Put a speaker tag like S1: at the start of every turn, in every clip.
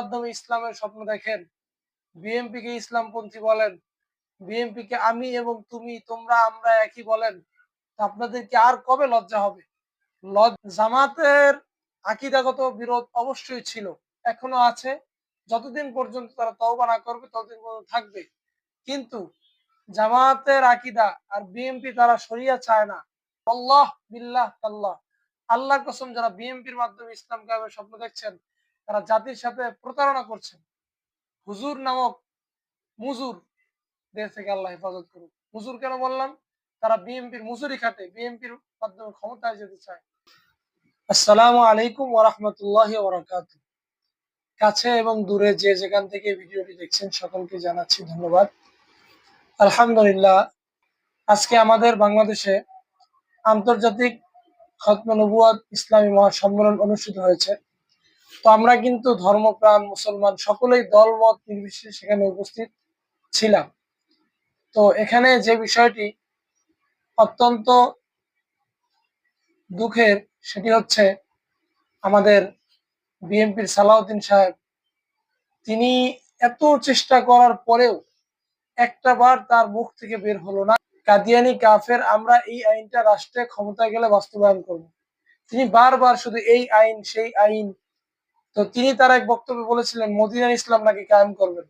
S1: মাধ্যমে ইসলামের স্বপ্ন দেখেন, বিএনপি কে ইসলামপন্থী বলেন, বিএনপি কে আমি এবং তুমি তোমরা আমরা একই বলেন, আপনাদেরকে আর কবে লজ্জা হবে? জামাতের আকীদাগত বিরোধ অবশ্যই ছিল, এখনো আছে। যতদিন পর্যন্ত তারা তওবা না করবে ততদিন পর্যন্ত থাকবে। কিন্তু জামাতের আকীদা আর বিএনপি তারা শরিয়া চায় না। আল্লাহ বিল্লাহ তাল্লাহ, আল্লাহর কসম, যারা বিএনপির মাধ্যমে ইসলাম কায়েমের স্বপ্ন দেখছেন তারা জাতির সাথে প্রতারণা করছেন। হুজুর নামক মুজুর দের থেকে আল্লাহ হেফাজত করুক। মুজুর কেন বললাম? তারা বিএনপির মুজুরি খাটে, বিএনপির মাধ্যমে ক্ষমতায় যেতে চায়। আসসালামু আলাইকুম ওয়া রাহমাতুল্লাহি ওয়া বারাকাতুহু। কাছে এবং দূরে যে যেখান থেকে ভিডিওটি দেখছেন সকলকে জানাচ্ছি ধন্যবাদ। আলহামদুলিল্লাহ, আজকে আমাদের বাংলাদেশে আন্তর্জাতিক খতমে নবুয়ত ইসলামী মহাসম্মেলন অনুষ্ঠিত হয়েছে। তো আমরা কিন্তু ধর্মপ্রাণ মুসলমান সকলেই দলমত নির্বিশেষে সেখানে উপস্থিত ছিলাম। তো এখানে যে বিষয়টি অত্যন্ত দুঃখের, সেটি হচ্ছে আমাদের বিএনপির সালাউদ্দিন সাহেব, তিনি এত চেষ্টা করার পরেও একটা বার তার মুখ থেকে বের হলো না, কাদিয়ানি কাফের, আমরা এই আইনটা রাষ্ট্রে ক্ষমতায় গেলে বাস্তবায়ন করব। তিনি বারবার শুধু এই আইন সেই আইন। তো তিনি তার এক বক্তব্যে বলেছিলেন মদিনার ইসলাম নাকি কায়েম করবেন।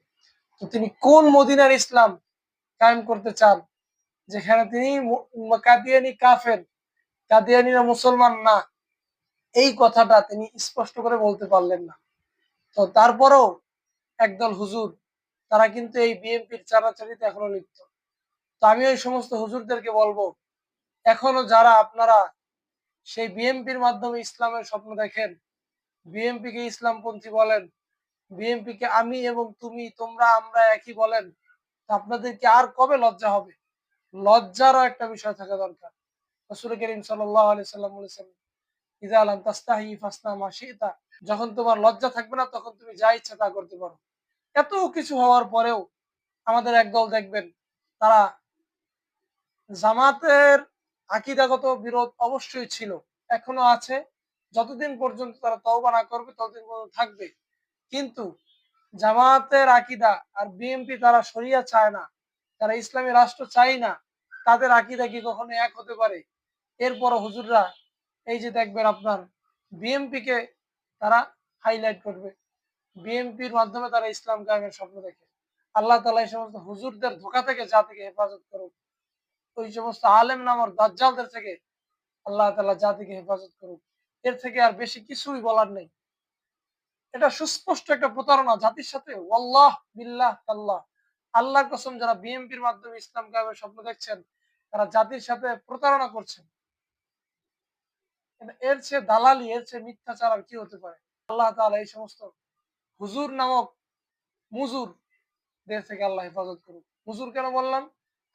S1: তো তিনি কোন মদিনার ইসলাম কায়েম করতে চান, যেখানে তিনি কাদিয়ানি কাফের, কাদিয়ানিরা মুসলমান না, এই কথাটা তিনি স্পষ্ট করে বলতে পারলেন না। তো তারপরেও একদল হুজুর, তারা কিন্তু এই বিএনপির চারাচারিতে এখনো লিপ্ত। তো আমি ওই সমস্ত হুজুরদেরকে বলবো, এখনো যারা আপনারা সেই বিএনপির মাধ্যমে ইসলামের স্বপ্ন দেখেন, বিএনপি কে ইসলামপন্থী বলেন, বিএনপি কে আমি এবং তুমি তোমরা আমরা একই বলেন, আপনাদেরকে আর কবে লজ্জা হবে? লজ্জারও একটা বিষয় থাকা দরকার। রাসূল করিম সাল্লাল্লাহু আলাইহি সাল্লাম বলেছেন, ইযা লাম তাস্তাহি ফাসনা মা শিতা, যখন তোমার লজ্জা থাকবে না তখন তুমি যা ইচ্ছা তা করতে পারো। এত কিছু হওয়ার পরেও আমাদের একদল দেখবেন, তারা জামাতের আকীদাগত বিরোধ অবশ্যই ছিল, এখনো আছে। যতদিন পর্যন্ত তারা তওবা না করবে ততদিন পর্যন্ত থাকবে। কিন্তু জামাতের আকীদা আর বিএনপি তারা শরিয়া চায় না, তারা ইসলামী রাষ্ট্র চায় না। তাদের আকীদা কি কখনো এক হতে পারে? এরপর হুজুররা এই যে দেখবেন আপনার বিএনপি কে তারা হাইলাইট করবে, বিএনপির মাধ্যমে তারা ইসলাম কায়েমের স্বপ্ন দেখে। আল্লাহ তাআলা এই সমস্ত হুজুরদের ধোঁকা থেকে জাতিকে হেফাজত করুক। ওই সমস্ত আলেম নামক দাজ্জালদের থেকে আল্লাহ তাআলা জাতিকে হেফাজত করুক। এর থেকে আর বেশি কিছুই বলার নেই। এটা সুস্পষ্ট একটা প্রতারণা জাতির সাথে। ওয়াল্লাহ বিল্লাহ তাল্লাহ, আল্লাহর কসম, যারা বিএনপির মাধ্যমে ইসলাম কায়েমের স্বপ্ন দেখছেন তারা জাতির সাথে প্রতারণা করছেন। এর চেয়ে দালালি, এর চেয়ে মিথ্যাচার আর কি হতে পারে? আল্লাহ তাআলা এই সমস্ত হুজুর নামক মুজুর দের থেকে আল্লাহ হেফাজত করুক। হুজুর কেন বললাম?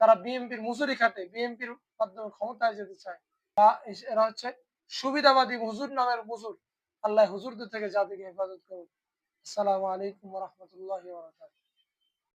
S1: তারা বিএনপির মুজুরি খাটে, বিএনপির মাধ্যমে ক্ষমতায় যেতে চায়। বা এরা হচ্ছে সুবিধাবাদী হুজুর নামের মুজুর। আল্লাহ হুজুরদের থেকে জাতিকে হেফাজত করুক। আসসালামু আলাইকুম ওয়া রাহমাতুল্লাহি ওয়া বারাকাতুহু।